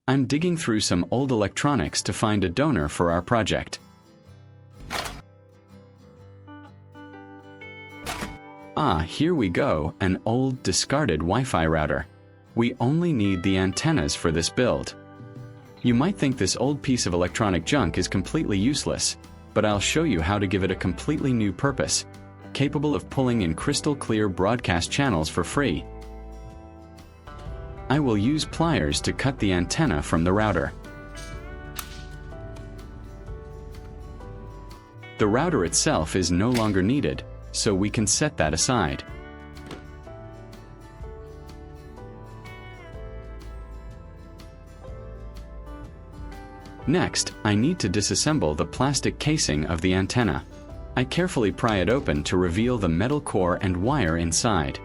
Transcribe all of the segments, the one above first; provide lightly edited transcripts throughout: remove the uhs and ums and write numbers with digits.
I'm digging through some old electronics to find a donor for our project. Ah, here we go, an old discarded Wi-Fi router. We only need the antennas for this build. You might think this old piece of electronic junk is completely useless, but I'll show you how to give it a completely new purpose, capable of pulling in crystal clear broadcast channels for free. I will use pliers to cut the antenna from the router. The router itself is no longer needed, so we can set that aside. Next, I need to disassemble the plastic casing of the antenna. I carefully pry it open to reveal the metal core and wire inside.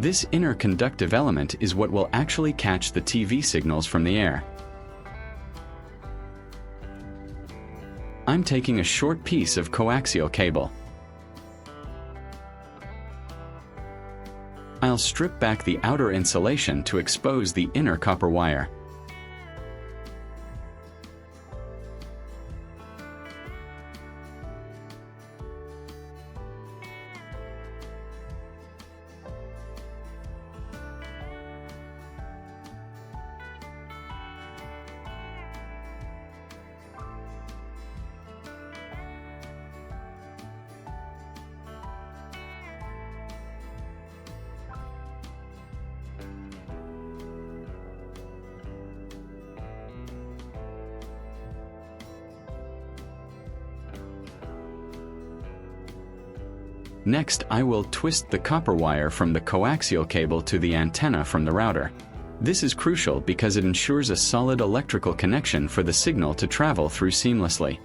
This inner conductive element is what will actually catch the TV signals from the air. I'm taking a short piece of coaxial cable. I'll strip back the outer insulation to expose the inner copper wire. Next, I will twist the copper wire from the coaxial cable to the antenna from the router. This is crucial because it ensures a solid electrical connection for the signal to travel through seamlessly.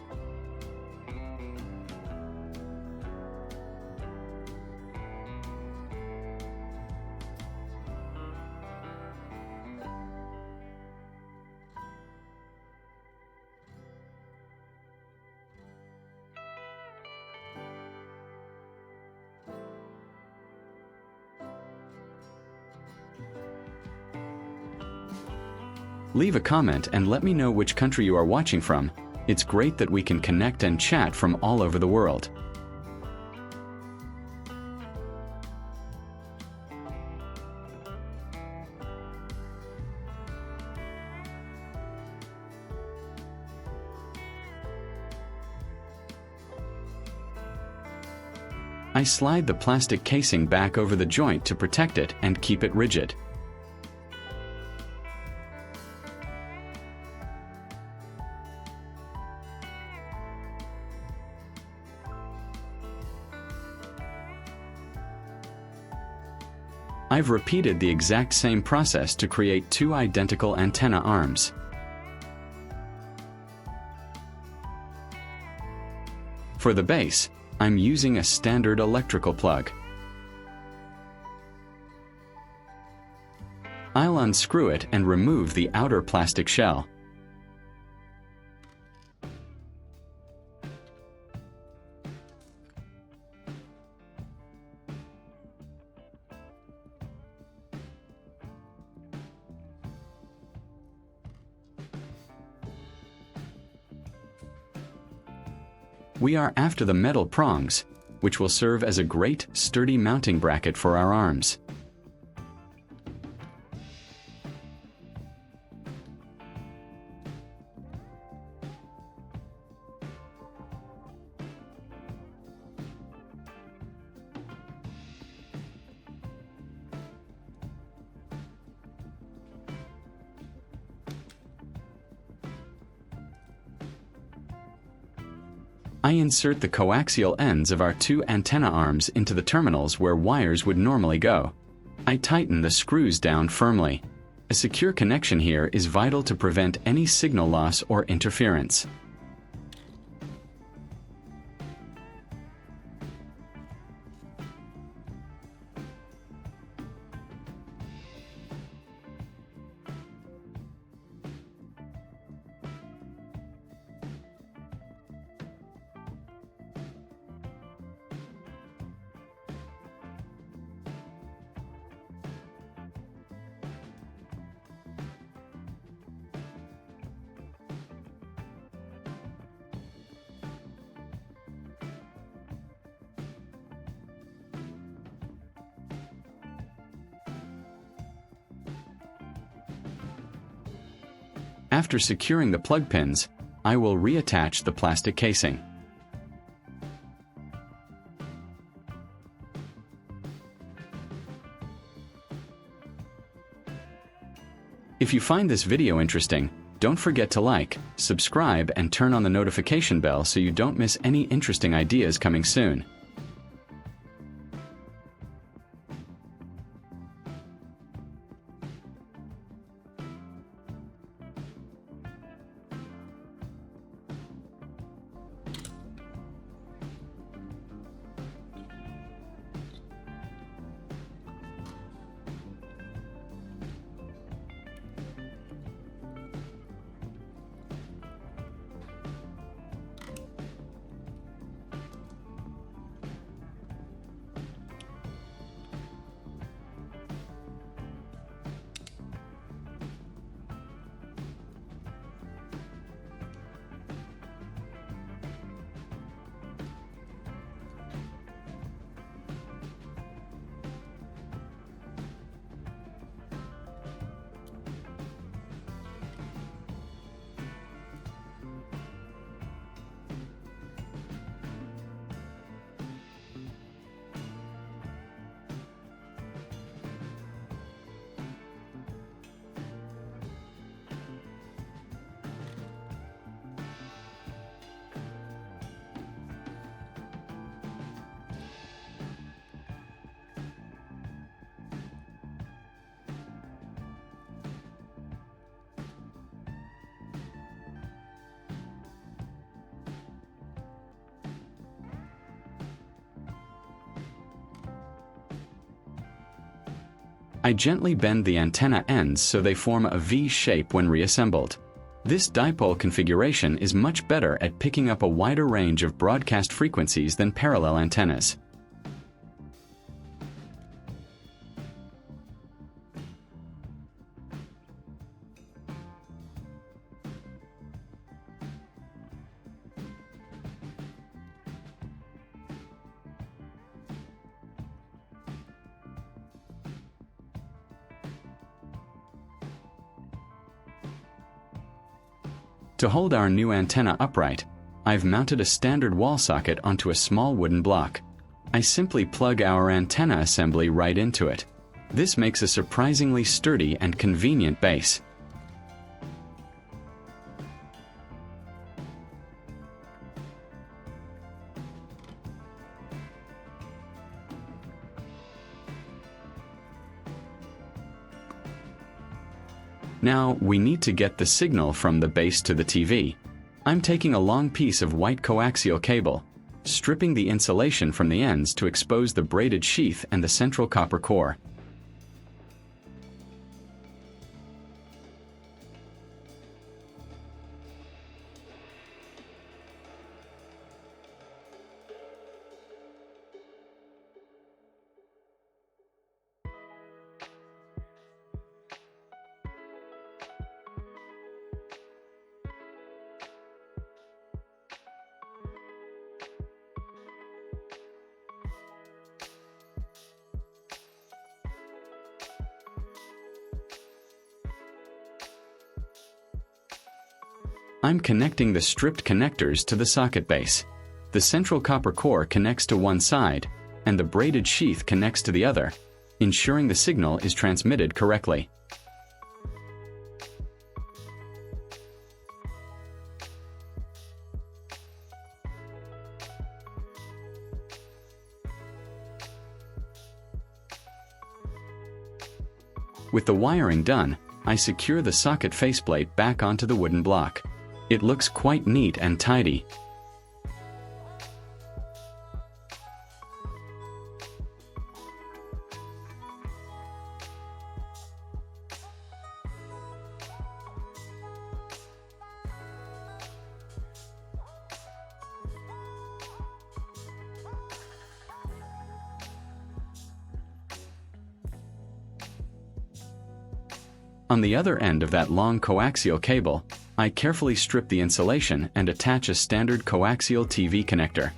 Leave a comment and let me know which country you are watching from. It's great that we can connect and chat from all over the world. I slide the plastic casing back over the joint to protect it and keep it rigid. I've repeated the exact same process to create two identical antenna arms. For the base, I'm using a standard electrical plug. I'll unscrew it and remove the outer plastic shell. We are after the metal prongs, which will serve as a great, sturdy mounting bracket for our arms. I insert the coaxial ends of our two antenna arms into the terminals where wires would normally go. I tighten the screws down firmly. A secure connection here is vital to prevent any signal loss or interference. After securing the plug pins, I will reattach the plastic casing. If you find this video interesting, don't forget to like, subscribe, and turn on the notification bell so you don't miss any interesting ideas coming soon. I gently bend the antenna ends so they form a V shape when reassembled. This dipole configuration is much better at picking up a wider range of broadcast frequencies than parallel antennas. To hold our new antenna upright, I've mounted a standard wall socket onto a small wooden block. I simply plug our antenna assembly right into it. This makes a surprisingly sturdy and convenient base. Now, we need to get the signal from the base to the TV. I'm taking a long piece of white coaxial cable, stripping the insulation from the ends to expose the braided sheath and the central copper core. I'm connecting the stripped connectors to the socket base. The central copper core connects to one side, and the braided sheath connects to the other, ensuring the signal is transmitted correctly. With the wiring done, I secure the socket faceplate back onto the wooden block. It looks quite neat and tidy. On the other end of that long coaxial cable, I carefully strip the insulation and attach a standard coaxial TV connector.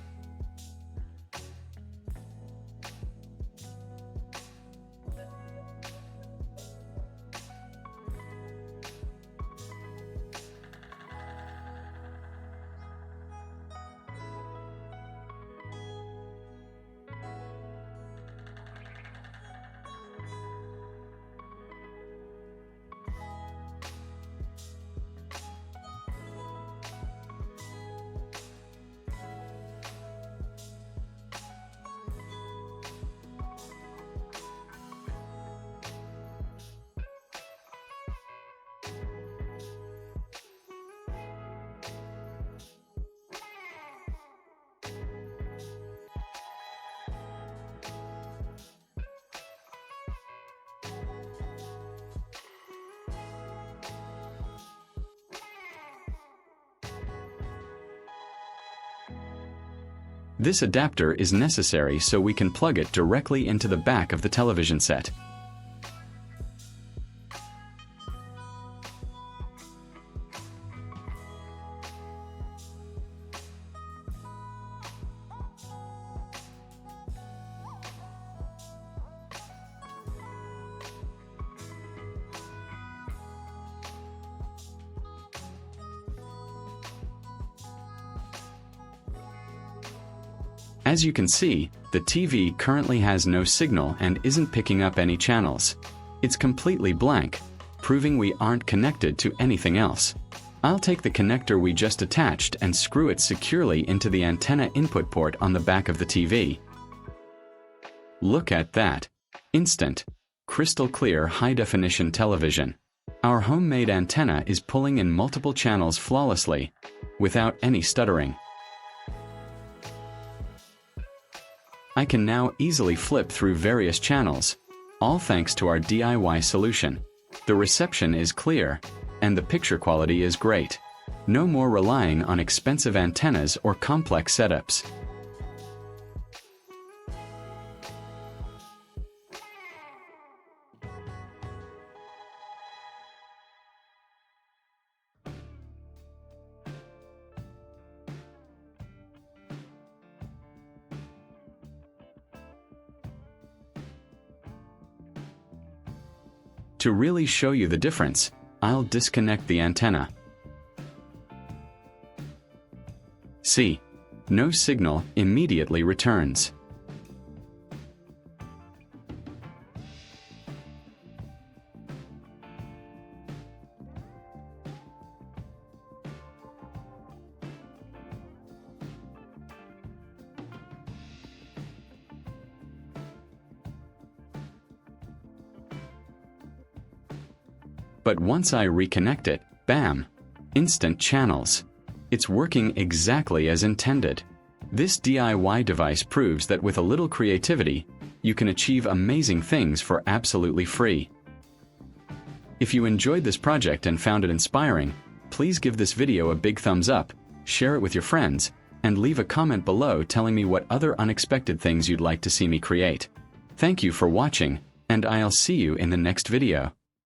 This adapter is necessary so we can plug it directly into the back of the television set. As you can see, the TV currently has no signal and isn't picking up any channels. It's completely blank, proving we aren't connected to anything else. I'll take the connector we just attached and screw it securely into the antenna input port on the back of the TV. Look at that. Instant, crystal clear high-definition television. Our homemade antenna is pulling in multiple channels flawlessly, without any stuttering. I can now easily flip through various channels, all thanks to our DIY solution. The reception is clear, and the picture quality is great. No more relying on expensive antennas or complex setups. To really show you the difference, I'll disconnect the antenna. See, no signal immediately returns. But once I reconnect it, bam! Instant channels. It's working exactly as intended. This DIY device proves that with a little creativity, you can achieve amazing things for absolutely free. If you enjoyed this project and found it inspiring, please give this video a big thumbs up, share it with your friends, and leave a comment below telling me what other unexpected things you'd like to see me create. Thank you for watching, and I'll see you in the next video.